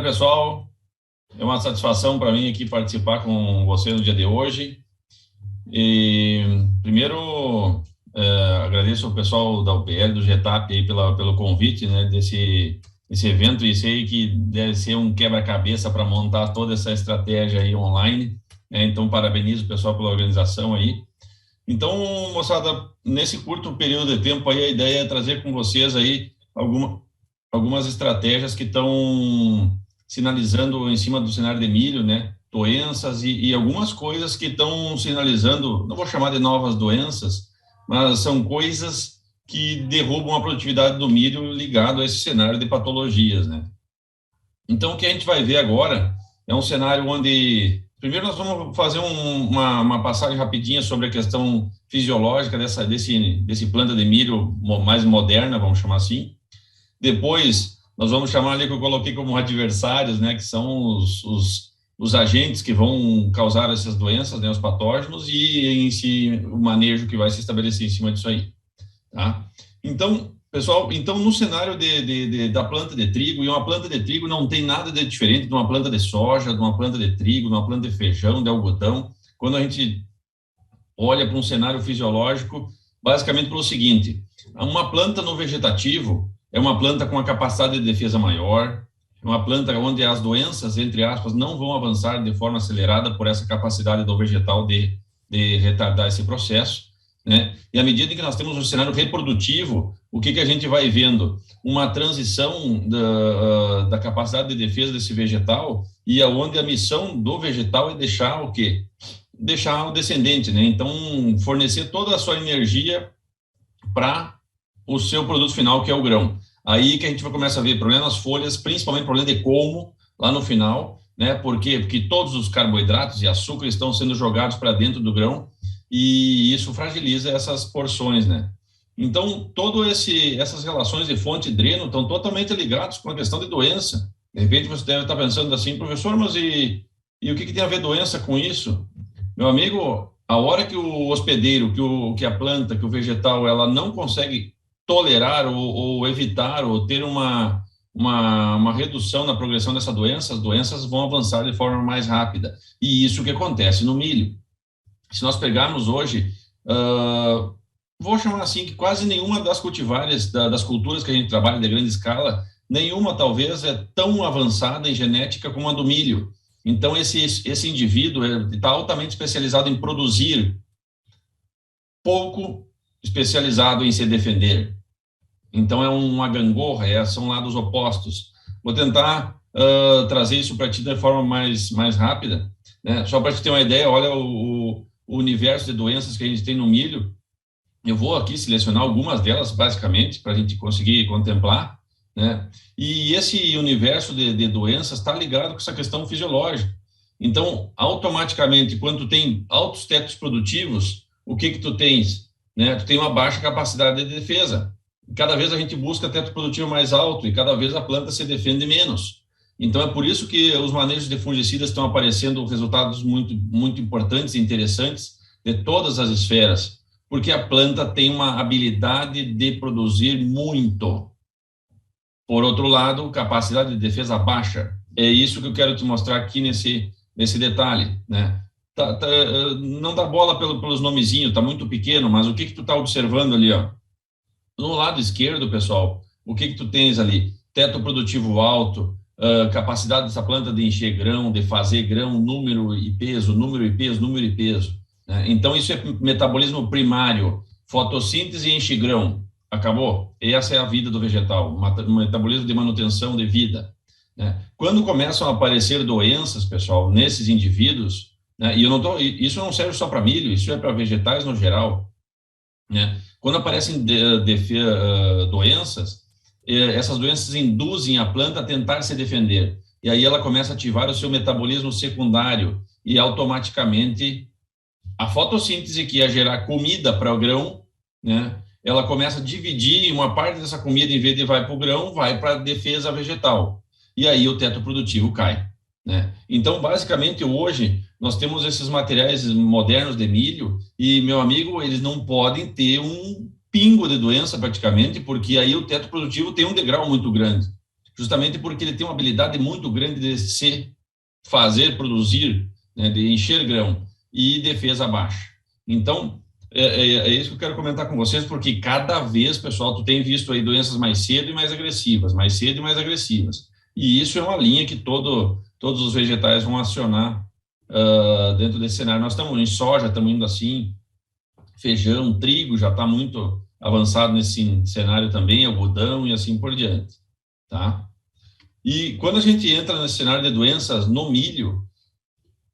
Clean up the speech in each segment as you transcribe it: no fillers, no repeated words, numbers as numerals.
tarde, pessoal. É uma satisfação para mim aqui participar com você no dia de hoje. E primeiro, agradeço ao pessoal da UPL, do GETAP aí pelo convite, né, desse evento, e sei que deve ser um quebra-cabeça para montar toda essa estratégia aí online, né? Então, parabenizo o pessoal pela organização aí. Então, moçada, nesse curto período de tempo aí, a ideia é trazer com vocês aí algumas estratégias que estão sinalizando em cima do cenário de milho, né? Doenças e algumas coisas que estão sinalizando, não vou chamar de novas doenças, mas são coisas que derrubam a produtividade do milho ligado a esse cenário de patologias, né? Então, o que a gente vai ver agora é um cenário onde, primeiro, nós vamos fazer uma passagem rapidinha sobre a questão fisiológica desse planta de milho mais moderna, vamos chamar assim. Depois, nós vamos chamar ali que eu coloquei como adversários, né, que são os agentes que vão causar essas doenças, né, os patógenos, e em si o manejo que vai se estabelecer em cima disso aí, tá? Então, pessoal, no cenário da planta de trigo, e uma planta de trigo não tem nada de diferente de uma planta de soja, de uma planta de trigo, de uma planta de feijão, de algodão. Quando a gente olha para um cenário fisiológico, basicamente pelo seguinte: uma planta no vegetativo é uma planta com uma capacidade de defesa maior, uma planta onde as doenças, entre aspas, não vão avançar de forma acelerada por essa capacidade do vegetal de retardar esse processo, né? E à medida que nós temos um cenário reprodutivo, o que a gente vai vendo? Uma transição da capacidade de defesa desse vegetal, e aonde a missão do vegetal é deixar o quê? Deixar o descendente, né? Então, fornecer toda a sua energia para o seu produto final, que é o grão. Aí que a gente vai começar a ver problemas nas folhas, principalmente problema de colmo lá no final, né? Por quê? Porque todos os carboidratos e açúcar estão sendo jogados para dentro do grão, e isso fragiliza essas porções, né? Então, essas relações de fonte e dreno estão totalmente ligados com a questão de doença. De repente você deve estar pensando assim: professor, mas e o que tem a ver doença com isso? Meu amigo, a hora que o hospedeiro, que a planta, que o vegetal, ela não consegue tolerar ou evitar ou ter uma redução na progressão dessa doença, as doenças vão avançar de forma mais rápida. E isso que acontece no milho. Se nós pegarmos hoje, vou chamar assim, que quase nenhuma das cultivares, das culturas que a gente trabalha de grande escala, nenhuma talvez é tão avançada em genética como a do milho. Então, esse indivíduo está altamente especializado em produzir, pouco especializado em se defender. Então, é uma gangorra, são lados opostos. Vou tentar trazer isso para ti de forma mais rápida, né? Só para te ter uma ideia, olha o universo de doenças que a gente tem no milho. Eu vou aqui selecionar algumas delas, basicamente, para a gente conseguir contemplar, né? E esse universo de doenças está ligado com essa questão fisiológica. Então, automaticamente, quando tu tem altos tetos produtivos, o que tu tens? Né? Tu tem uma baixa capacidade de defesa. Cada vez a gente busca teto produtivo mais alto e cada vez a planta se defende menos. Então, é por isso que os manejos de fungicidas estão aparecendo resultados muito, muito importantes e interessantes de todas as esferas, porque a planta tem uma habilidade de produzir muito. Por outro lado, capacidade de defesa baixa. É isso que eu quero te mostrar aqui nesse detalhe, né? Não dá bola pelos nomezinhos, tá muito pequeno, mas o que tu tá observando ali, ó? No lado esquerdo, pessoal, o que tu tens ali? Teto produtivo alto, capacidade dessa planta de encher grão, de fazer grão, número e peso, número e peso, número e peso, né? Então, isso é metabolismo primário, fotossíntese e enche grão. Acabou. Essa é a vida do vegetal, um metabolismo de manutenção de vida, né? Quando começam a aparecer doenças, pessoal, nesses indivíduos, né, e isso não serve só para milho, isso é para vegetais no geral, né? Quando aparecem doenças, essas doenças induzem a planta a tentar se defender, e aí ela começa a ativar o seu metabolismo secundário, e automaticamente a fotossíntese, que ia gerar comida para o grão, né, ela começa a dividir uma parte dessa comida, em vez de vai para o grão, vai para a defesa vegetal. E aí o teto produtivo cai, né? Então, basicamente, hoje, nós temos esses materiais modernos de milho e, meu amigo, eles não podem ter um pingo de doença praticamente, porque aí o teto produtivo tem um degrau muito grande. justamente porque ele tem uma habilidade muito grande de se fazer, produzir, né, de encher grão e defesa baixa. Então, é isso que eu quero comentar com vocês, porque cada vez, pessoal, tu tem visto aí doenças mais cedo e mais agressivas, mais cedo e mais agressivas. E isso é uma linha que todos os vegetais vão acionar dentro desse cenário. Nós estamos em soja, estamos indo assim, feijão, trigo já está muito avançado nesse cenário também, algodão e assim por diante, tá? E quando a gente entra nesse cenário de doenças no milho,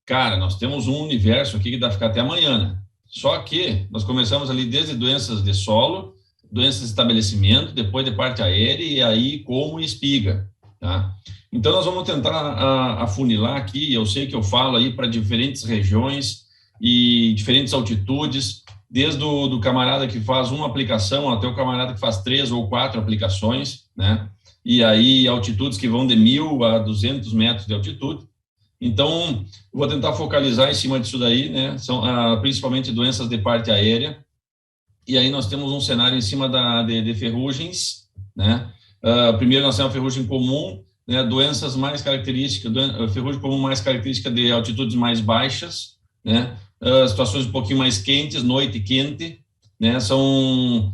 cara, nós temos um universo aqui que dá para ficar até amanhã, né? Só que nós começamos ali desde doenças de solo, doenças de estabelecimento, depois de parte aérea e aí como espiga, tá? Então nós vamos tentar afunilar aqui, eu sei que eu falo aí para diferentes regiões e diferentes altitudes, desde do camarada que faz uma aplicação até o camarada que faz 3 ou 4 aplicações, né? E aí altitudes que vão de 1.000 a 200 metros de altitude. Então, vou tentar focalizar em cima disso daí, né? São principalmente doenças de parte aérea. E aí nós temos um cenário em cima de ferrugens, né? Primeiro nós temos a ferrugem comum, né? Doenças mais características, ferrugem comum mais característica de altitudes mais baixas, né? Situações um pouquinho mais quentes, noite quente, né? São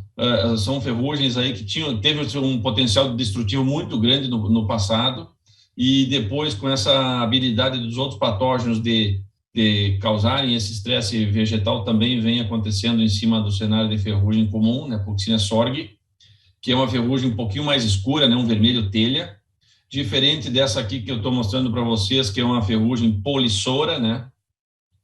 ferrugens aí que teve um potencial destrutivo muito grande no passado, e depois com essa habilidade dos outros patógenos de causarem esse estresse vegetal também vem acontecendo em cima do cenário de ferrugem comum, né, Puccinia sorg, que é uma ferrugem um pouquinho mais escura, né, um vermelho telha, diferente dessa aqui que eu estou mostrando para vocês, que é uma ferrugem polissora, né,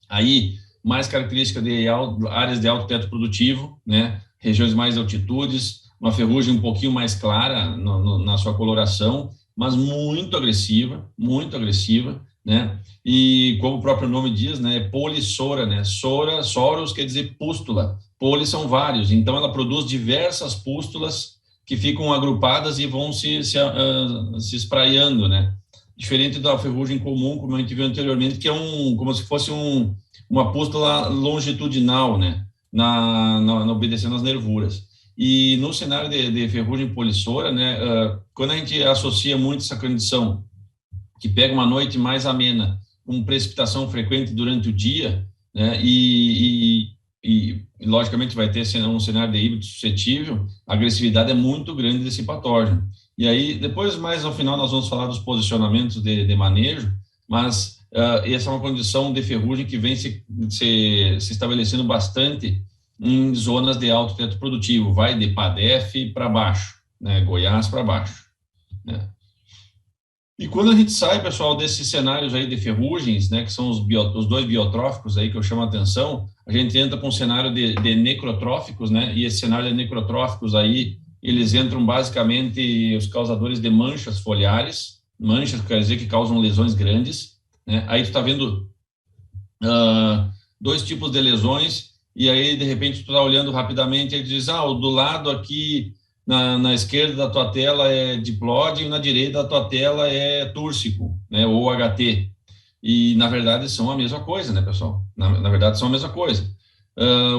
aí mais característica de áreas de alto teto produtivo, né, regiões mais altitudes, uma ferrugem um pouquinho mais clara na sua coloração, mas muito agressiva, né? E como o próprio nome diz, né, é polissora, né? Soros quer dizer pústula, poli são vários, então ela produz diversas pústulas que ficam agrupadas e vão se espraiando, né? Diferente da ferrugem comum, como a gente viu anteriormente, que é como se fosse uma pústula longitudinal, né? Obedecendo às nervuras. E no cenário de ferrugem polissora, né, quando a gente associa muito essa condição, que pega uma noite mais amena, com precipitação frequente durante o dia, né, e logicamente vai ter um cenário de híbrido suscetível, a agressividade é muito grande desse patógeno. E aí, depois, mais ao final, nós vamos falar dos posicionamentos de manejo, mas essa é uma condição de ferrugem que vem se estabelecendo bastante em zonas de alto teto produtivo, vai de Padef para baixo, né, Goiás para baixo, né. E quando a gente sai, pessoal, desses cenários aí de ferrugens, né, que são os dois biotróficos aí que eu chamo a atenção, a gente entra com um cenário de necrotróficos, né, e esse cenário de necrotróficos aí, eles entram basicamente os causadores de manchas foliares, manchas quer dizer que causam lesões grandes, né, aí tu tá vendo dois tipos de lesões, e aí, de repente, tu está olhando rapidamente e diz, do lado aqui, na esquerda da tua tela é diplóide e na direita da tua tela é túrcico, né, ou HT. E, na verdade, são a mesma coisa, né, pessoal? Na verdade, são a mesma coisa.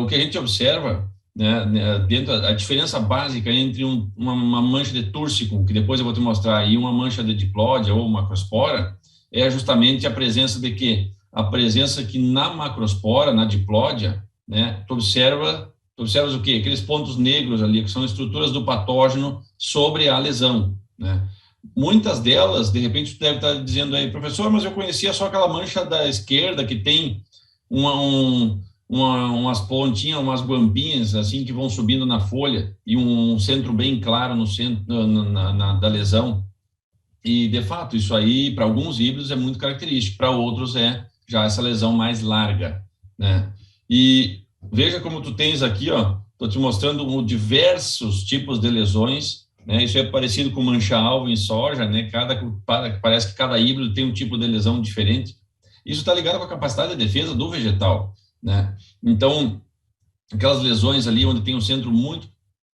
O que a gente observa, né, dentro a diferença básica entre uma mancha de túrcico, que depois eu vou te mostrar, e uma mancha de diplódia ou macrospora, é justamente a presença de quê? A presença que na macrospora, na diplódia, né, tu observas o quê? Aqueles pontos negros ali, que são estruturas do patógeno sobre a lesão, né? Muitas delas, de repente, tu deve estar dizendo aí, professor, mas eu conhecia só aquela mancha da esquerda que tem umas pontinhas, umas guampinhas, assim, que vão subindo na folha e um centro bem claro no centro da lesão. E, de fato, isso aí, para alguns híbridos, é muito característico, para outros é já essa lesão mais larga, né? E veja como tu tens aqui, ó, estou te mostrando diversos tipos de lesões, né? Isso é parecido com mancha-alvo em soja, né? Parece que cada híbrido tem um tipo de lesão diferente. Isso está ligado com a capacidade de defesa do vegetal, né? Então, aquelas lesões ali onde tem um centro muito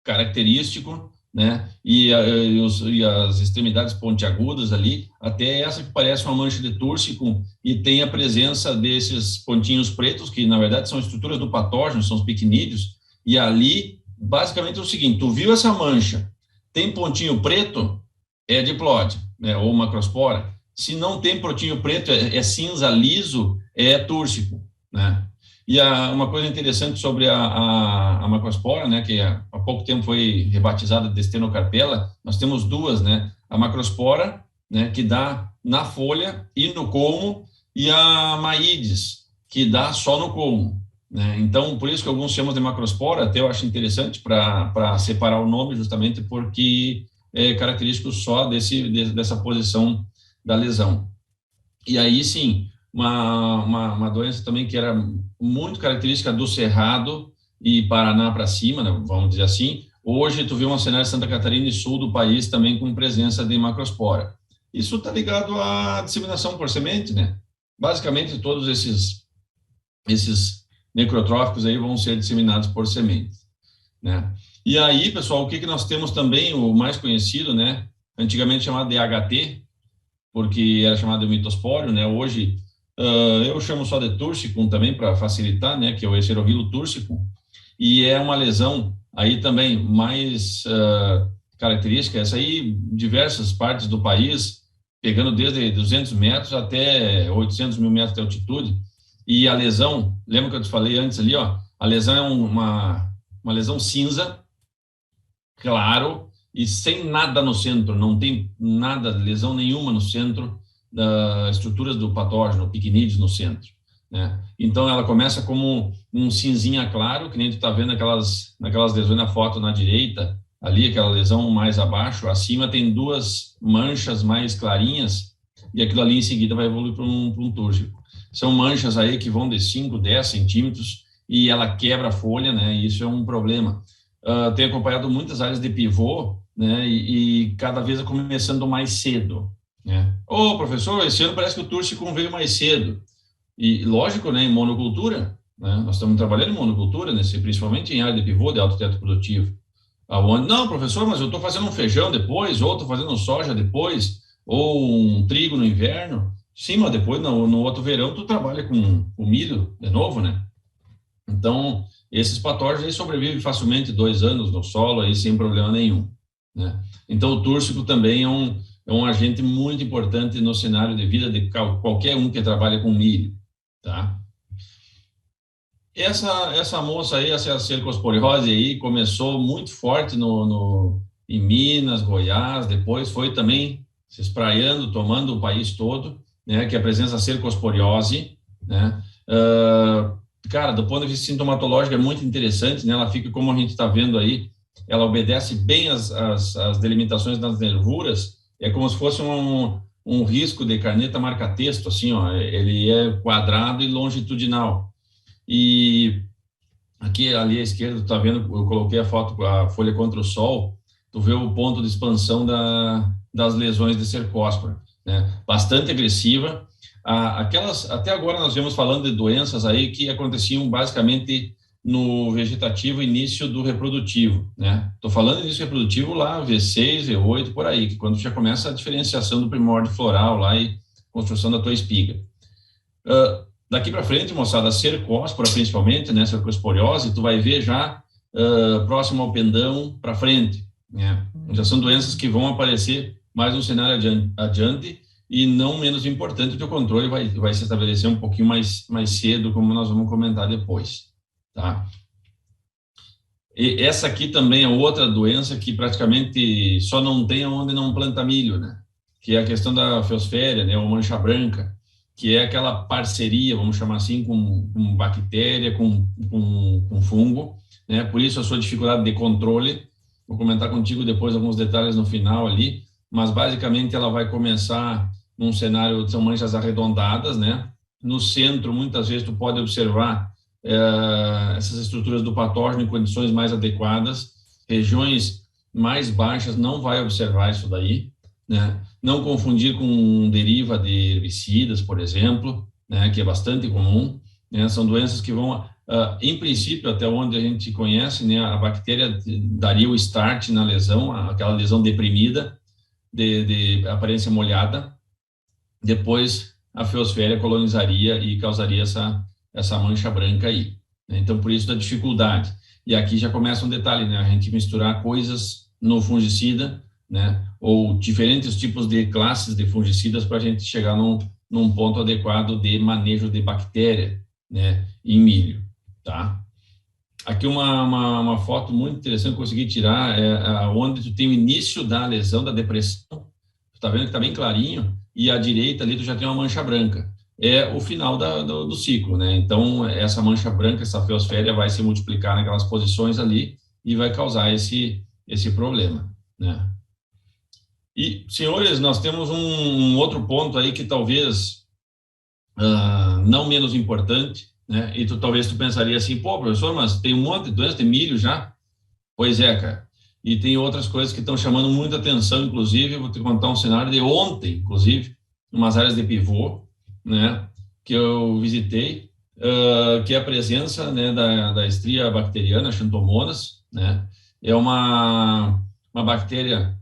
característico, né? E as extremidades pontiagudas ali, até essa que parece uma mancha de túrcico e tem a presença desses pontinhos pretos, que na verdade são estruturas do patógeno, são os picnídeos, e ali, basicamente é o seguinte, tu viu essa mancha, tem pontinho preto, é diplóide. né, ou macrospora. Se não tem brotinho preto, é cinza liso, é túrcico, né? E uma coisa interessante sobre a macrospora, né, que há pouco tempo foi rebatizada de Stenocarpella, nós temos duas, né? A macrospora, né, que dá na folha e no colmo, e a maídes, que dá só no colmo, né? Então, por isso que alguns chamam de macrospora, até eu acho interessante para separar o nome, justamente porque é característico só dessa posição da lesão. E aí, sim, uma doença também que era muito característica do Cerrado e Paraná para cima, né, vamos dizer assim. Hoje, tu vê um cenário de Santa Catarina e sul do país também com presença de macrospora. Isso está ligado à disseminação por semente, né? Basicamente, todos esses necrotróficos aí vão ser disseminados por semente, né? E aí, pessoal, o que nós temos também, o mais conhecido, né? Antigamente chamado de HT, porque era chamado de mitospóreo, né? Hoje eu chamo só de tursicum também para facilitar, né? Que é o Heterovilo tursicum, e é uma lesão aí também mais característica. Essa aí, diversas partes do país, pegando desde 200 metros até 800 mil metros de altitude, e a lesão, lembra que eu te falei antes ali, ó? A lesão é uma lesão cinza, claro, e sem nada no centro, não tem nada, lesão nenhuma no centro das estruturas do patógeno, picnides no centro, né? Então, ela começa como um cinzinha claro, que nem tu tá vendo naquelas lesões na foto na direita, ali, aquela lesão mais abaixo, acima tem duas manchas mais clarinhas, e aquilo ali em seguida vai evoluir para um túrgico. São manchas aí que vão de 5, 10 centímetros, e ela quebra a folha, né? E isso é um problema. Tenho acompanhado muitas áreas de pivô, né, e cada vez começando mais cedo, né? Ô, professor, esse ano parece que o túrcico veio mais cedo. E lógico, né, em monocultura, né, nós estamos trabalhando em monocultura, principalmente em área de pivô de alto teto produtivo. Aonde, não, professor, mas eu estou fazendo um feijão depois, ou estou fazendo soja depois, ou um trigo no inverno. Sim, mas depois, no outro verão, tu trabalha com o milho de novo, né? Então, esses patógenos aí sobrevivem facilmente 2 anos no solo, aí, sem problema nenhum, né? Então, o túrcico também é um agente muito importante no cenário de vida de qualquer um que trabalha com milho, tá? Essa moça aí, essa cercosporiose aí, começou muito forte em Minas, Goiás, depois foi também se espraiando, tomando o país todo, né? Que é a presença da cercosporiose, né? Cara, do ponto de vista sintomatológico é muito interessante, né? Ela fica como a gente está vendo aí, ela obedece bem as delimitações das nervuras, é como se fosse um risco de caneta marca-texto, assim, ó, ele é quadrado e longitudinal. E aqui, ali à esquerda, tu tá vendo, eu coloquei a foto, a folha contra o sol, tu vê o ponto de expansão das lesões de cercóspora, né? Bastante agressiva. Até agora nós vemos falando de doenças aí que aconteciam basicamente no vegetativo, início do reprodutivo, né? Tô falando início reprodutivo lá, V6, V8, por aí, que quando já começa a diferenciação do primórdio floral lá e construção da tua espiga. Daqui para frente, moçada, a cercóspora principalmente, né, cercosporiose, tu vai ver já próximo ao pendão para frente, né? Já são doenças que vão aparecer mais no cenário adiante e não menos importante que o controle vai se estabelecer um pouquinho mais cedo, como nós vamos comentar depois, tá? E essa aqui também é outra doença que praticamente só não tem onde não planta milho, né? Que é a questão da feosféria, né, ou mancha branca, que é aquela parceria, vamos chamar assim, com bactéria, com fungo, né? Por isso a sua dificuldade de controle. Vou comentar contigo depois alguns detalhes no final ali, mas basicamente ela vai começar num cenário, são manchas arredondadas, né? No centro, muitas vezes tu pode observar essas estruturas do patógeno em condições mais adequadas, regiões mais baixas não vai observar isso daí, né? Não confundir com deriva de herbicidas, por exemplo, né, que é bastante comum, né? São doenças que vão, em princípio, até onde a gente conhece, né, a bactéria daria o start na lesão, aquela lesão deprimida, de aparência molhada, depois a feosféria colonizaria e causaria essa mancha branca aí, né? Então, por isso da dificuldade. E aqui já começa um detalhe, né? A gente misturar coisas no fungicida né? Ou diferentes tipos de classes de fungicidas para a gente chegar num ponto adequado de manejo de bactéria, né? Em milho, tá? Aqui uma foto muito interessante que eu consegui tirar, onde tu tem o início da lesão, da depressão, tu tá vendo que tá bem clarinho, e à direita ali tu já tem uma mancha branca. É o final do ciclo, né? Então, essa mancha branca, essa feosféria vai se multiplicar naquelas posições ali e vai causar esse problema, né? E, senhores, nós temos um outro ponto aí que talvez não menos importante, né? E talvez tu pensaria assim, pô, professor, mas tem um monte de doença de milho já? Pois é, cara. E tem outras coisas que estão chamando muita atenção, inclusive, eu vou te contar um cenário de ontem, inclusive, umas áreas de pivô, né, que eu visitei, que é a presença, né, da estria bacteriana, Xanthomonas, né, é uma bactéria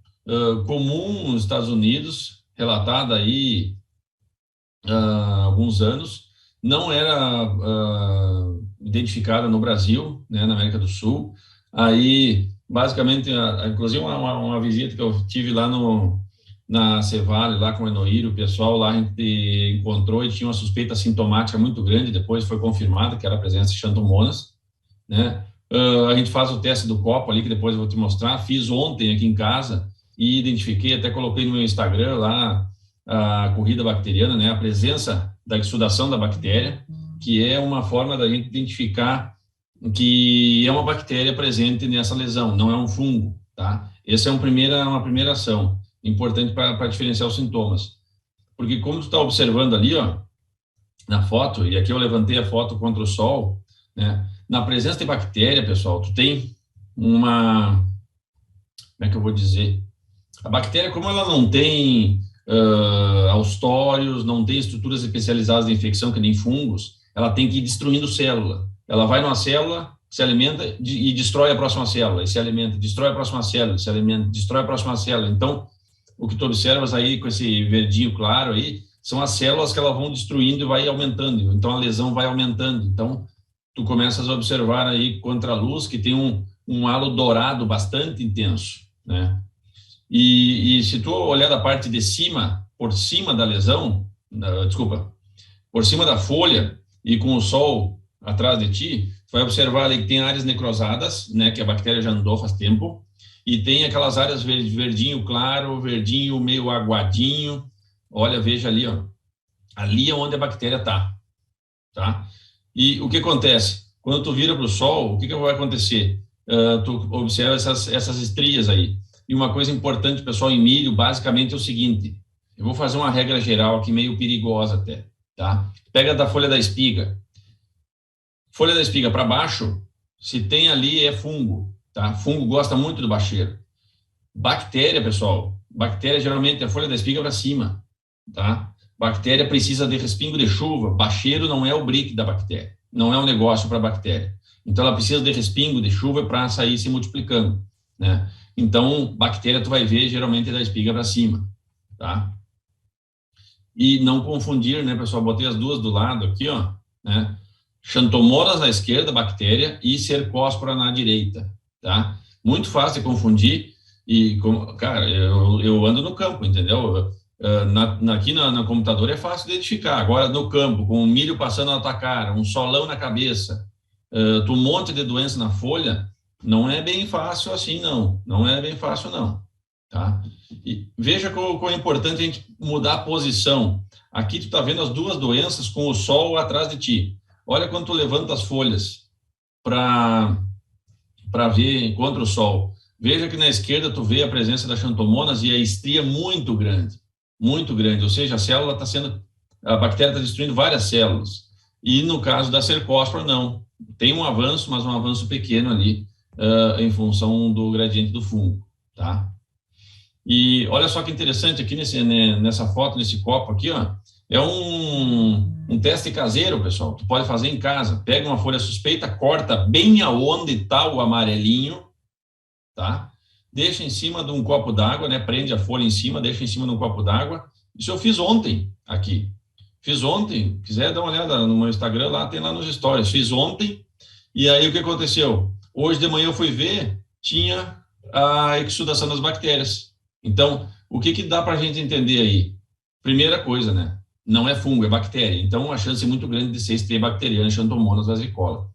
comum nos Estados Unidos, relatada aí há alguns anos, não era identificada no Brasil, né, na América do Sul. Aí, basicamente, inclusive uma visita que eu tive lá na Cevale, lá com o Enoir, o pessoal lá a gente encontrou e tinha uma suspeita sintomática muito grande, depois foi confirmada que era a presença de Xanthomonas, né? A gente faz o teste do copo ali, que depois eu vou te mostrar, fiz ontem aqui em casa e identifiquei, até coloquei no meu Instagram lá, a corrida bacteriana, né, a presença da exsudação da bactéria, que é uma forma da gente identificar que é uma bactéria presente nessa lesão, não é um fungo, tá? Essa é uma primeira ação, importante para diferenciar os sintomas. Porque como tu está observando ali, ó, na foto, e aqui eu levantei a foto contra o sol, né, na presença de bactéria, pessoal, tu tem como é que eu vou dizer? A bactéria, como ela não tem austórios, não tem estruturas especializadas de infecção, que nem fungos, ela tem que ir destruindo célula. Ela vai numa célula, se alimenta e destrói a próxima célula, e se alimenta, destrói a próxima célula, se alimenta, destrói a próxima célula. Então, o que tu observas aí com esse verdinho claro aí, são as células que elas vão destruindo e vai aumentando. Então, a lesão vai aumentando. Então, tu começas a observar aí contra a luz que tem um halo dourado bastante intenso, né? E se tu olhar da parte de cima, por cima da lesão, por cima da folha e com o sol atrás de ti, tu vai observar ali que tem áreas necrosadas, né, que a bactéria já andou faz tempo, e tem aquelas áreas verdinho claro, verdinho meio aguadinho. Olha, veja ali, ó. Ali é onde a bactéria tá? E o que acontece? Quando tu vira para o sol, o que vai acontecer? Tu observa essas estrias aí. E uma coisa importante, pessoal, em milho, basicamente é o seguinte, eu vou fazer uma regra geral aqui, meio perigosa até, tá? Pega da folha da espiga. Folha da espiga para baixo, se tem ali é fungo, tá? Fungo gosta muito do bacheiro. Bactéria, pessoal, bactéria geralmente é a folha da espiga para cima, tá? Bactéria precisa de respingo de chuva, bacheiro não é o brick da bactéria, não é um negócio para a bactéria. Então, ela precisa de respingo de chuva para sair se multiplicando, né? Então, bactéria tu vai ver geralmente da espiga para cima, tá? E não confundir, né, pessoal? Botei as duas do lado aqui, ó, né? Xanthomonas na esquerda, bactéria, e Cercospora na direita, tá? Muito fácil de confundir e, cara, eu ando no campo, entendeu? Aqui no computador é fácil de identificar. Agora, no campo, com o milho passando na tua cara, um solão na cabeça, um monte de doença na folha, não é bem fácil assim, não. Não é bem fácil, não. Tá? E veja como é importante a gente mudar a posição. Aqui tu tá vendo as duas doenças com o sol atrás de ti. Olha quando tu levanta as folhas para ver contra o sol. Veja que na esquerda tu vê a presença da Xanthomonas e a estria muito grande, ou seja, a bactéria está destruindo várias células. E no caso da Cercospora, não. Tem um avanço, mas um avanço pequeno ali, em função do gradiente do fungo, tá? E olha só que interessante aqui nessa foto, nesse copo aqui, ó, é um teste caseiro, pessoal. Tu pode fazer em casa. Pega uma folha suspeita, corta bem aonde está o amarelinho, tá? Deixa em cima de um copo d'água, né? Prende a folha em cima, deixa em cima de um copo d'água. Isso eu fiz ontem aqui. Fiz ontem. Quiser dar uma olhada no meu Instagram, lá tem lá nos stories. Fiz ontem. E aí o que aconteceu? Hoje de manhã eu fui ver, tinha a exsudação das bactérias. Então, o que dá para a gente entender aí? Primeira coisa, né? Não é fungo, é bactéria. Então, a chance é muito grande de ser estria bacteriana, Xanthomonas vasicola.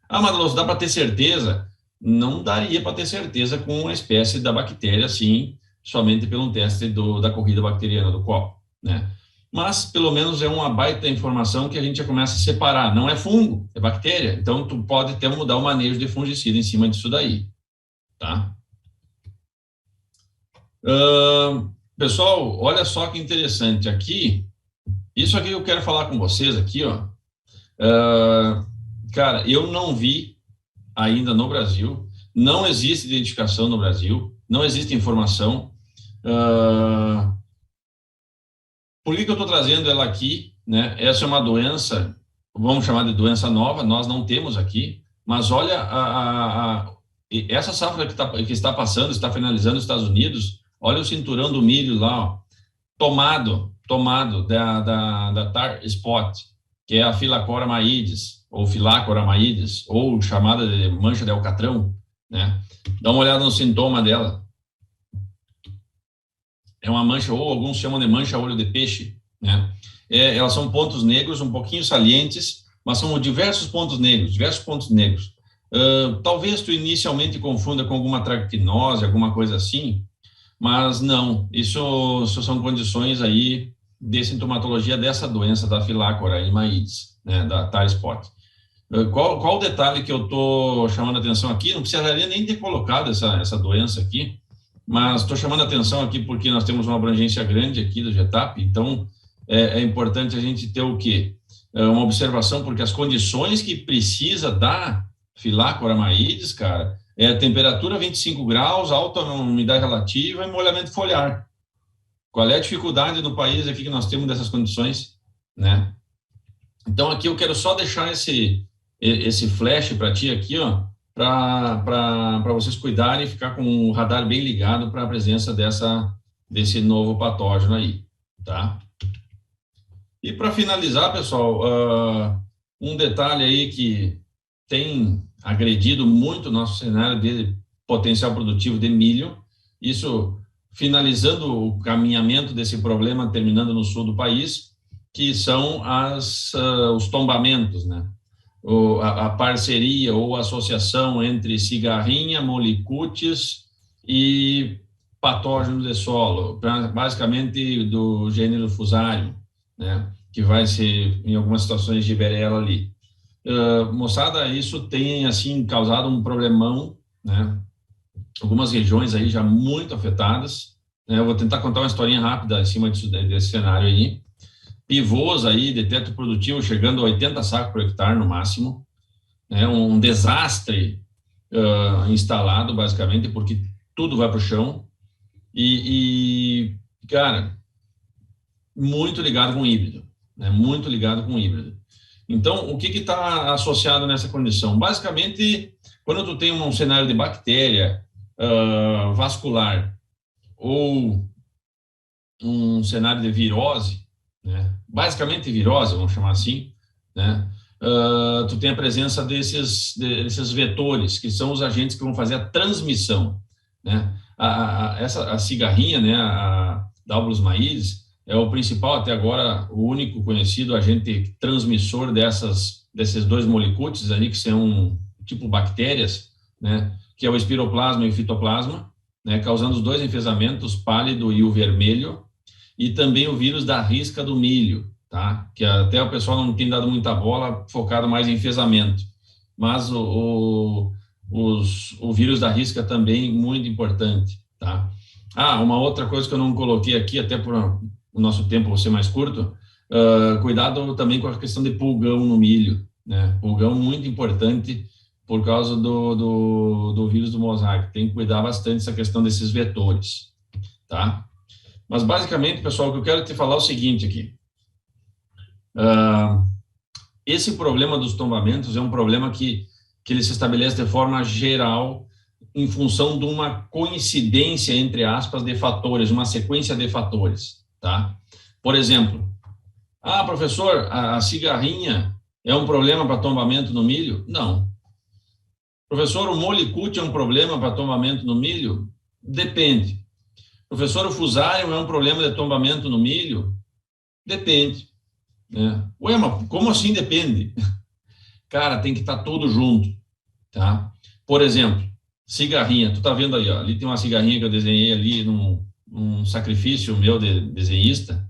Ah, Madaloso, dá para ter certeza? Não daria para ter certeza com a espécie da bactéria, assim, somente pelo teste da corrida bacteriana do copo, né? Mas, pelo menos, é uma baita informação que a gente já começa a separar. Não é fungo, é bactéria. Então, tu pode até mudar o manejo de fungicida em cima disso daí, tá? Pessoal, olha só que interessante. Aqui, isso aqui eu quero falar com vocês aqui, ó. Cara, eu não vi ainda no Brasil, não existe identificação no Brasil, não existe informação. Por que eu estou trazendo ela aqui, né? Essa é uma doença, vamos chamar de doença nova, nós não temos aqui, mas olha essa safra que está passando, está finalizando nos Estados Unidos, olha o cinturão do milho lá, ó, tomado da tar spot, que é a Phylacora maídes, ou Phylacora maídes, ou chamada de mancha de alcatrão, né? Dá uma olhada no sintoma dela. É uma mancha, ou alguns chamam de mancha olho de peixe, né? Elas são pontos negros, um pouquinho salientes, mas são diversos pontos negros, talvez tu inicialmente confunda com alguma tractinose, alguma coisa assim, mas não, isso são condições aí de sintomatologia dessa doença da Phylacora maídes, né, da tar spot. Qual o detalhe que eu estou chamando a atenção aqui? Não precisaria nem ter colocado essa doença aqui, mas estou chamando a atenção aqui porque nós temos uma abrangência grande aqui do GETAP, então é importante a gente ter o quê? Uma observação, porque as condições que precisa da Phylacora maídes, cara, é temperatura 25 graus, alta umidade relativa e molhamento foliar. Qual é a dificuldade no país aqui que nós temos dessas condições, né? Então, aqui eu quero só deixar esse flash para ti aqui, ó, para vocês cuidarem e ficar com o radar bem ligado para a presença desse novo patógeno aí, tá? E para finalizar, pessoal, um detalhe aí que tem agredido muito o nosso cenário de potencial produtivo de milho, isso finalizando o caminhamento desse problema, terminando no sul do país, que são os tombamentos, né? A parceria ou associação entre cigarrinha, molicutes e patógenos de solo, basicamente do gênero Fusarium, né? Que vai ser, em algumas situações, Gibberella ali. Moçada, isso tem, assim, causado um problemão, né? Algumas regiões aí já muito afetadas, né? Eu vou tentar contar uma historinha rápida em cima desse cenário aí. Pivôs aí de teto produtivo chegando a 80 sacos por hectare no máximo, né? Um desastre instalado, basicamente, porque tudo vai para o chão cara, muito ligado com híbrido, né? Muito ligado com híbrido. Então, o que está associado nessa condição? Basicamente, quando tu tem um cenário de bactéria vascular ou um cenário de virose, né? Basicamente virose, vamos chamar assim, né? Tu tem a presença desses vetores, que são os agentes que vão fazer a transmissão, né? A cigarrinha, né? A Daubolus maílis, é o principal, até agora, o único conhecido agente transmissor desses dois molicutes ali, que são tipo bactérias, né? Que é o espiroplasma e o fitoplasma, né? Causando os dois enfesamentos, pálido e o vermelho, e também o vírus da risca do milho, tá? Que até o pessoal não tem dado muita bola, focado mais em enfesamento. Mas o vírus da risca também muito importante, tá? Uma outra coisa que eu não coloquei aqui, até por o nosso tempo ser mais curto, cuidado também com a questão de pulgão no milho, né? Pulgão muito importante por causa do vírus do mosaico. Tem que cuidar bastante dessa questão desses vetores, tá? Mas, basicamente, pessoal, o que eu quero te falar é o seguinte aqui. Esse problema dos tombamentos é um problema que ele se estabelece de forma geral em função de uma coincidência, entre aspas, de fatores, uma sequência de fatores, tá? Por exemplo, professor, a cigarrinha é um problema para tombamento no milho? Não. Professor, o molicute é um problema para tombamento no milho? Depende. Professor, o fusário é um problema de tombamento no milho? Depende, né? Ué, mas como assim depende? Cara, tem que estar tudo junto, tá? Por exemplo, cigarrinha. Tu tá vendo aí, ó, ali tem uma cigarrinha que eu desenhei ali num sacrifício meu de desenhista,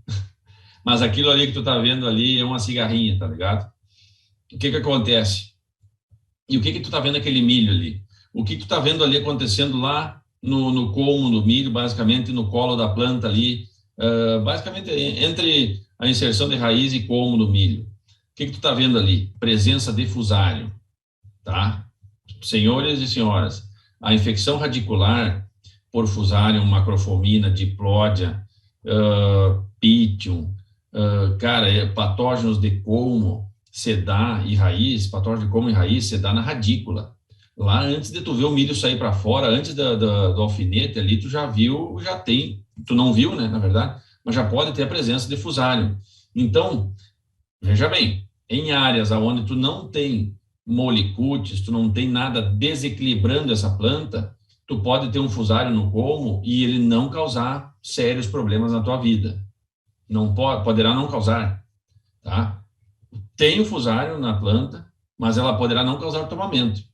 mas aquilo ali que tu tá vendo ali é uma cigarrinha, tá ligado? O que que acontece? E o que que tu tá vendo aquele milho ali? O que que tu tá vendo ali acontecendo lá no colmo do milho, basicamente no colo da planta ali, basicamente entre a inserção de raiz e colmo do milho. O que que tu tá vendo ali? Presença de fusário, tá? Senhores e senhoras, a infecção radicular por fusário, macrofomina, diplódia, pitium, cara, patógenos de colmo, se dá e raiz, patógeno de colmo e raiz, se dá na radícula. Lá antes de tu ver o milho sair para fora, antes do alfinete ali, tu já viu, já tem, tu não viu, né, na verdade, mas já pode ter a presença de fusário. Então, veja bem, em áreas onde tu não tem molicutes, tu não tem nada desequilibrando essa planta, tu pode ter um fusário no colmo e ele não causar sérios problemas na tua vida. Não poderá não causar, tá? Tem o fusário na planta, mas ela poderá não causar tomamento.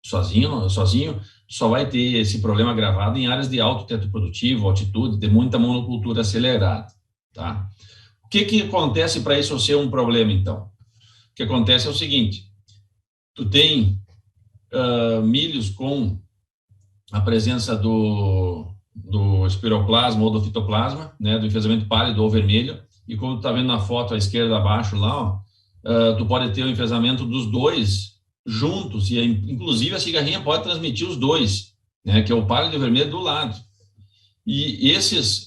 Sozinho só vai ter esse problema agravado em áreas de alto teto produtivo, altitude, de muita monocultura acelerada, tá? O que que acontece para isso ser um problema, então? O que acontece é o seguinte, tu tem milhos com a presença do espiroplasma ou do fitoplasma, né, do enfesamento pálido ou vermelho, e como tu tá vendo na foto à esquerda abaixo lá, ó, tu pode ter o enfesamento dos dois juntos, e inclusive a cigarrinha pode transmitir os dois, né, que é o pálido e o vermelho do lado. E esses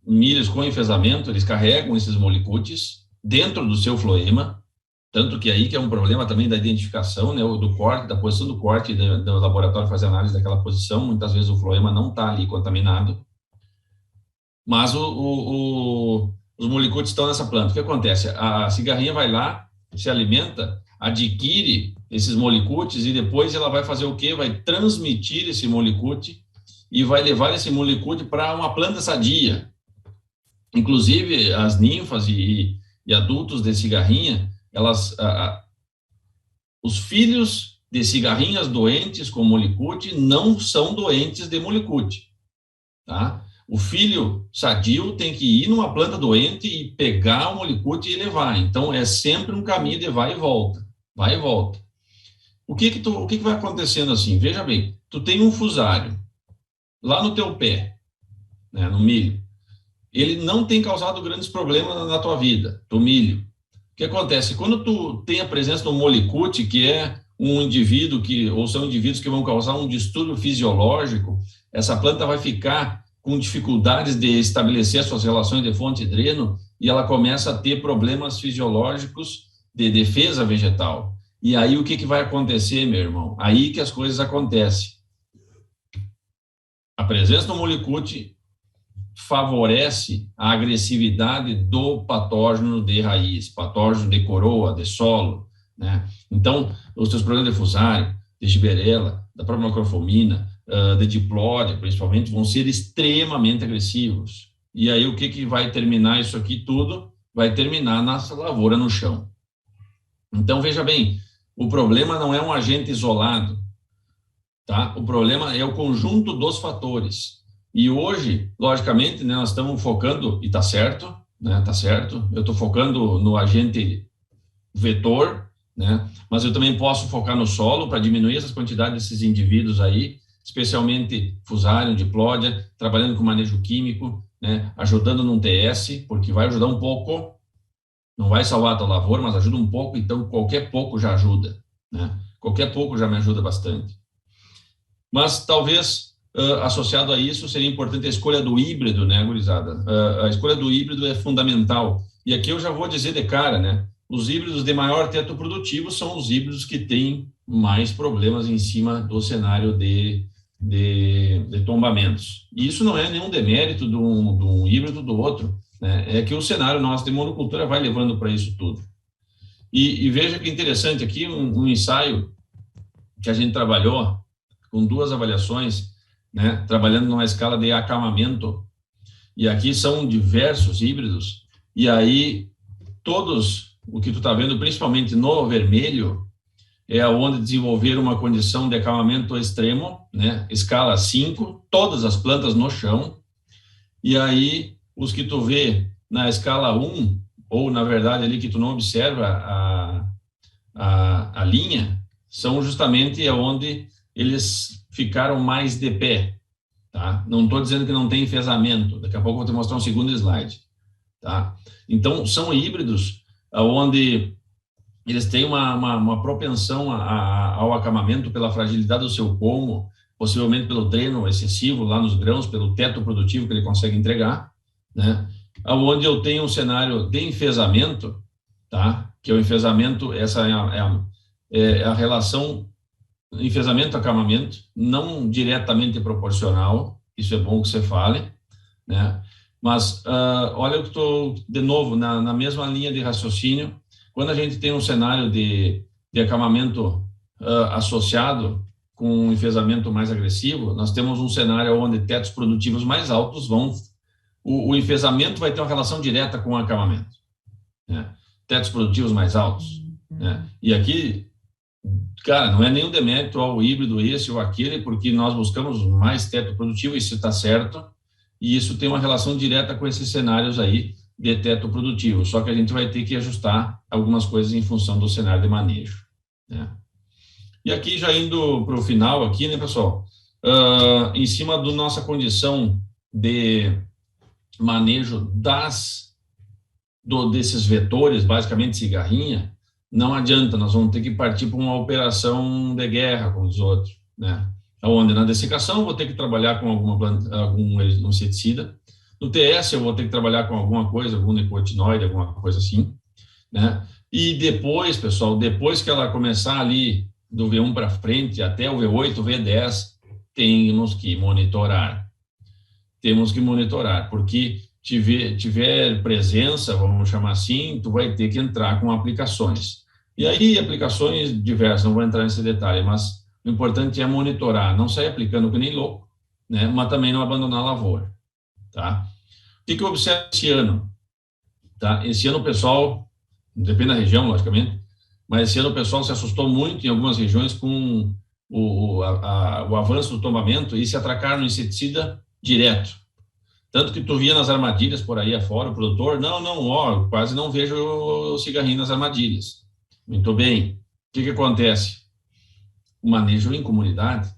milhos com enfesamento, eles carregam esses molicutes dentro do seu floema, tanto que aí que é um problema também da identificação, né, do corte, da posição do corte do laboratório fazer análise daquela posição, muitas vezes o floema não está ali contaminado, mas os molicutes estão nessa planta. O que acontece? A cigarrinha vai lá, se alimenta, adquire esses molicutes e depois ela vai fazer o quê? Vai transmitir esse molicute e vai levar esse molicute para uma planta sadia. Inclusive, as ninfas e adultos de cigarrinha, os filhos de cigarrinhas doentes com molicute não são doentes de molicute, tá? O filho sadio tem que ir numa planta doente e pegar o molicute e levar. Então, é sempre um caminho de vai e volta, vai e volta. O que que vai acontecendo assim? Veja bem, tu tem um fusário lá no teu pé, né, no milho. Ele não tem causado grandes problemas na tua vida, do milho. O que acontece? Quando tu tem a presença do molicute, que é um indivíduo ou são indivíduos que vão causar um distúrbio fisiológico, essa planta vai ficar com dificuldades de estabelecer suas relações de fonte e dreno e ela começa a ter problemas fisiológicos de defesa vegetal. E aí o que que vai acontecer, meu irmão? Aí que as coisas acontecem. A presença do molicute favorece a agressividade do patógeno de raiz, patógeno de coroa, de solo, né? Então, os teus problemas de fusário, de giberela, da própria macrofomina, de diplódia, principalmente, vão ser extremamente agressivos. E aí, o que que vai terminar isso aqui tudo? Vai terminar na lavoura no chão. Então, veja bem, o problema não é um agente isolado, tá? O problema é o conjunto dos fatores. E hoje, logicamente, né, nós estamos focando, e está certo, né, tá certo, eu estou focando no agente vetor, né, mas eu também posso focar no solo para diminuir essas quantidades desses indivíduos aí, especialmente fusário, diplódia, trabalhando com manejo químico, né, ajudando num TS, porque vai ajudar um pouco, não vai salvar a tua lavoura, mas ajuda um pouco, então qualquer pouco já ajuda, né, qualquer pouco já me ajuda bastante. Mas talvez associado a isso seria importante a escolha do híbrido, né, gurizada? A escolha do híbrido é fundamental. E aqui eu já vou dizer de cara, né? Os híbridos de maior teto produtivo são os híbridos que têm mais problemas em cima do cenário de tombamentos. E isso não é nenhum demérito de um híbrido do outro, né? É que o cenário nosso de monocultura vai levando para isso tudo. E veja que interessante aqui um ensaio que a gente trabalhou com 2 avaliações né, trabalhando numa escala de acamamento, e aqui são diversos híbridos, e aí todos, o que tu está vendo, principalmente no vermelho, é onde desenvolver uma condição de acamamento extremo, né, escala 5, todas as plantas no chão, e aí os que tu vê na escala 1, ou na verdade ali que tu não observa a linha, são justamente onde eles ficaram mais de pé, tá? Não estou dizendo que não tem enfesamento, daqui a pouco eu vou te mostrar um segundo slide, tá? Então, são híbridos onde eles têm uma propensão ao acamamento pela fragilidade do seu colmo, possivelmente pelo dreno excessivo lá nos grãos, pelo teto produtivo que ele consegue entregar, né? Onde eu tenho um cenário de enfesamento, tá? Que é o enfesamento, essa é a relação enfesamento-acamamento, não diretamente proporcional, isso é bom que você fale, né? Mas olha, eu estou, de novo, na mesma linha de raciocínio, quando a gente tem um cenário de acamamento associado com um enfesamento mais agressivo, nós temos um cenário onde tetos produtivos mais altos vão... O enfesamento vai ter uma relação direta com o acamamento, né? Tetos produtivos mais altos, né? E aqui, cara, não é nenhum demérito ao híbrido esse ou aquele, porque nós buscamos mais teto produtivo, isso está certo, e isso tem uma relação direta com esses cenários aí de teto produtivo, só que a gente vai ter que ajustar algumas coisas em função do cenário de manejo, né? E aqui, já indo para o final aqui, né, pessoal, em cima da nossa condição de manejo desses vetores, basicamente cigarrinha, não adianta, nós vamos ter que partir para uma operação de guerra com os outros, né? Onde na dessecação eu vou ter que trabalhar com algum inseticida, no TS eu vou ter que trabalhar com alguma coisa, algum nicotinoide, alguma coisa assim, né? E depois, pessoal, depois que ela começar ali do V1 para frente até o V8, V10, temos que monitorar. Temos que monitorar, porque tiver presença, vamos chamar assim, tu vai ter que entrar com aplicações. E aí, aplicações diversas, não vou entrar nesse detalhe, mas o importante é monitorar, não sair aplicando que nem louco, né? Mas também não abandonar a lavoura, tá? O que eu observo esse ano? Tá? Esse ano o pessoal, depende da região, logicamente, mas esse ano o pessoal se assustou muito em algumas regiões com o avanço do tombamento e se atracaram no inseticida direto. Tanto que tu via nas armadilhas por aí afora, o produtor, não, quase não vejo o cigarrinho nas armadilhas. Muito bem. O que acontece? O manejo em comunidade.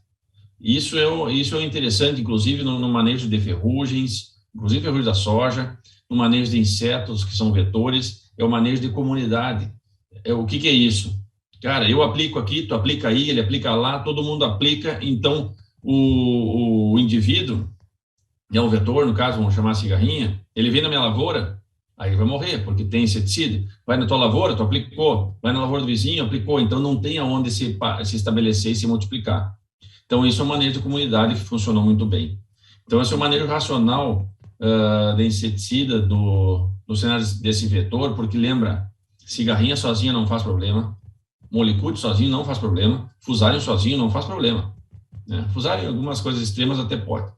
Isso é interessante, inclusive, no manejo de ferrugens, inclusive ferrugem da soja, no manejo de insetos, que são vetores, é o manejo de comunidade. O que é isso? Cara, eu aplico aqui, tu aplica aí, ele aplica lá, todo mundo aplica, então o indivíduo, é um vetor, no caso, vamos chamar cigarrinha, ele vem na minha lavoura, aí vai morrer, porque tem inseticida. Vai na tua lavoura, tu aplicou. Vai na lavoura do vizinho, aplicou. Então, não tem aonde se estabelecer e se multiplicar. Então, isso é um manejo de comunidade que funcionou muito bem. Então, esse é o manejo racional de inseticida do cenário desse vetor, porque lembra, cigarrinha sozinha não faz problema, molicute sozinho não faz problema, fusário sozinho não faz problema, né? Fusário em algumas coisas extremas até pode.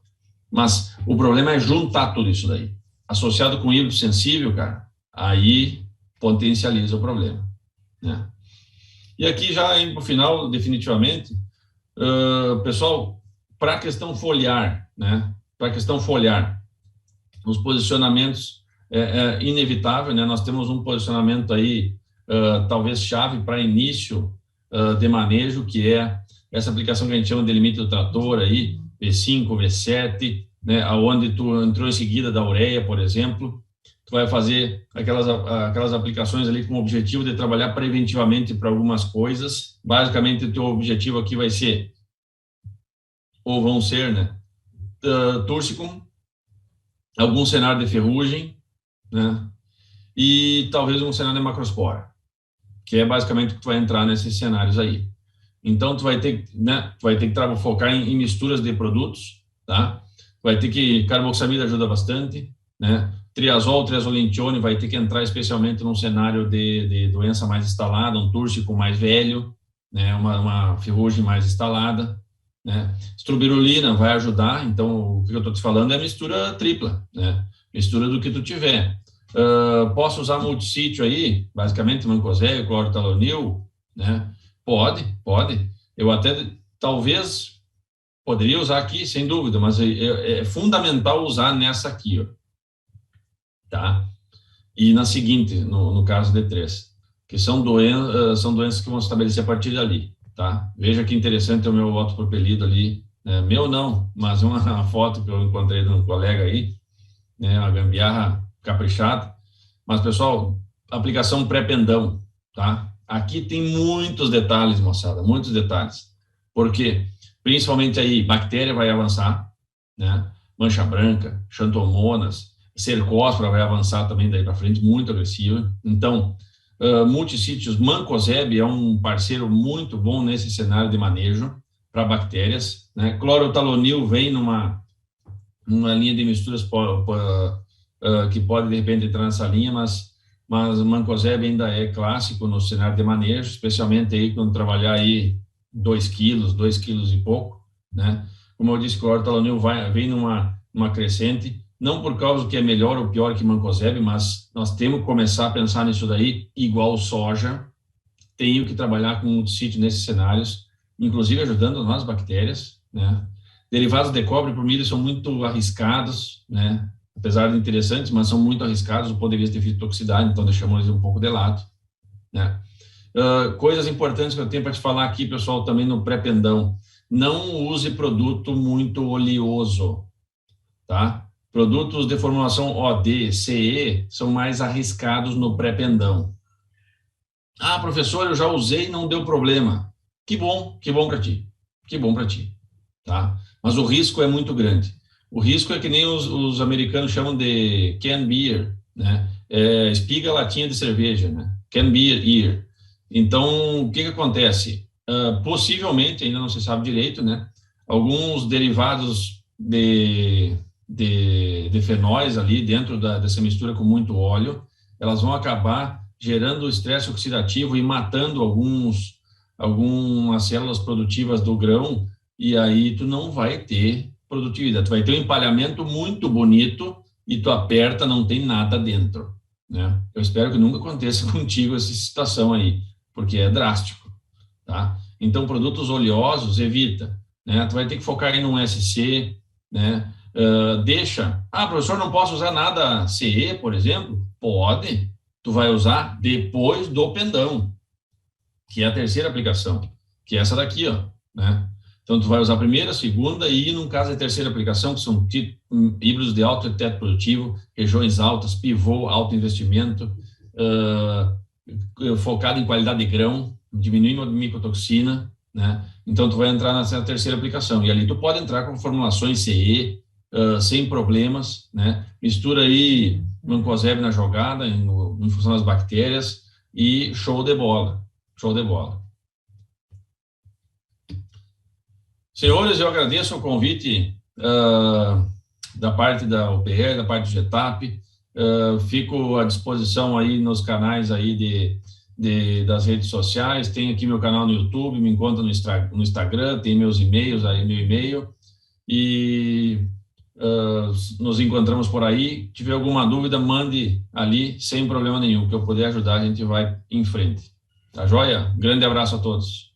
Mas o problema é juntar tudo isso daí. Associado com híbrido sensível, cara, aí potencializa o problema, né? E aqui já indo para o final, definitivamente, pessoal, para a questão foliar, né? Para a questão foliar, os posicionamentos é inevitável, né? Nós temos um posicionamento aí, talvez chave para início de manejo, que é essa aplicação que a gente chama de limite do trator aí, V5, V7, né, aonde tu entrou em seguida da ureia, por exemplo, tu vai fazer aquelas aplicações ali com o objetivo de trabalhar preventivamente para algumas coisas. Basicamente, o teu objetivo aqui vai ser, ou vão ser, né, túrcicum, algum cenário de ferrugem, né, e talvez um cenário de macrospora, que é basicamente o que tu vai entrar nesses cenários aí. Então, tu vai ter que focar em misturas de produtos, tá? Vai ter que, carboxamida ajuda bastante, né? Triazolentione vai ter que entrar especialmente num cenário de doença mais instalada, um túrcico mais velho, né? Uma ferrugem mais instalada, né? Estrubirulina vai ajudar, então o que eu estou te falando é mistura tripla, né? Mistura do que tu tiver. Posso usar multissítio aí, basicamente mancozeb, clorotalonil, né? Pode. Eu até, talvez, poderia usar aqui, sem dúvida, mas é fundamental usar nessa aqui, ó, tá? E na seguinte, no caso D3, que são doenças que vão se estabelecer a partir dali, tá? Veja que interessante o meu autopropelido ali, né? Meu não, mas uma foto que eu encontrei de um colega aí, né? Uma gambiarra caprichada. Mas, pessoal, aplicação pré-pendão, tá? Aqui tem muitos detalhes, moçada, muitos detalhes. Por quê? Principalmente aí, bactéria vai avançar, né? Mancha branca, xantomonas, cercóspora vai avançar também daí para frente, muito agressiva. Então, multissítios, mancozeb é um parceiro muito bom nesse cenário de manejo para bactérias, né? Clorotalonil vem numa linha de misturas que pode, de repente, entrar nessa linha, mas mancozeb ainda é clássico no cenário de manejo, especialmente aí quando trabalhar aí 2 quilos e pouco, né? Como eu disse, o clorotalonil vem numa crescente, não por causa que é melhor ou pior que mancozeb, mas nós temos que começar a pensar nisso daí, igual soja, tenho que trabalhar com multissítio nesses cenários, inclusive ajudando nas bactérias, né? Derivados de cobre por milho são muito arriscados, né? Apesar de interessantes, mas são muito arriscados, poderia ter fitotoxicidade, então deixamos eles um pouco de lado, né? Coisas importantes que eu tenho para te falar aqui, pessoal, também no pré-pendão. Não use produto muito oleoso, tá? Produtos de formulação OD, CE, são mais arriscados no pré-pendão. Ah, professor, eu já usei e não deu problema. Que bom para ti. Que bom para ti, tá? Mas o risco é muito grande. O risco é que nem os americanos chamam de can beer, né? Espiga latinha de cerveja, né? Can beer ear. Então, o que acontece? Possivelmente, ainda não se sabe direito, né? Alguns derivados de fenóis ali dentro dessa mistura com muito óleo, elas vão acabar gerando estresse oxidativo e matando algumas células produtivas do grão, e aí tu não vai ter produtividade. Tu vai ter um empalhamento muito bonito e tu aperta, não tem nada dentro, né? Eu espero que nunca aconteça contigo essa situação aí, porque é drástico, tá? Então, produtos oleosos, evita, né? Tu vai ter que focar em um SC, né? Professor, não posso usar nada CE, por exemplo? Pode, tu vai usar depois do pendão, que é a terceira aplicação, que é essa daqui, ó, né? Então, tu vai usar a primeira, a segunda e, no caso, a terceira aplicação, que são híbridos de alto teto produtivo, regiões altas, pivô, alto investimento, focado em qualidade de grão, diminuindo a micotoxina, né? Então, tu vai entrar nessa terceira aplicação. E ali tu pode entrar com formulações CE, sem problemas, né? Mistura aí mancozeb na jogada, em função das bactérias, e show de bola. Show de bola. Senhores, eu agradeço o convite da parte da UPR, da parte do GETAP. Fico à disposição aí nos canais aí das redes sociais. Tem aqui meu canal no YouTube, me encontra no Instagram, tem meus e-mails aí, meu e-mail. E nos encontramos por aí. Tiver alguma dúvida, mande ali, sem problema nenhum. Que eu puder ajudar, a gente vai em frente. Tá joia? Grande abraço a todos.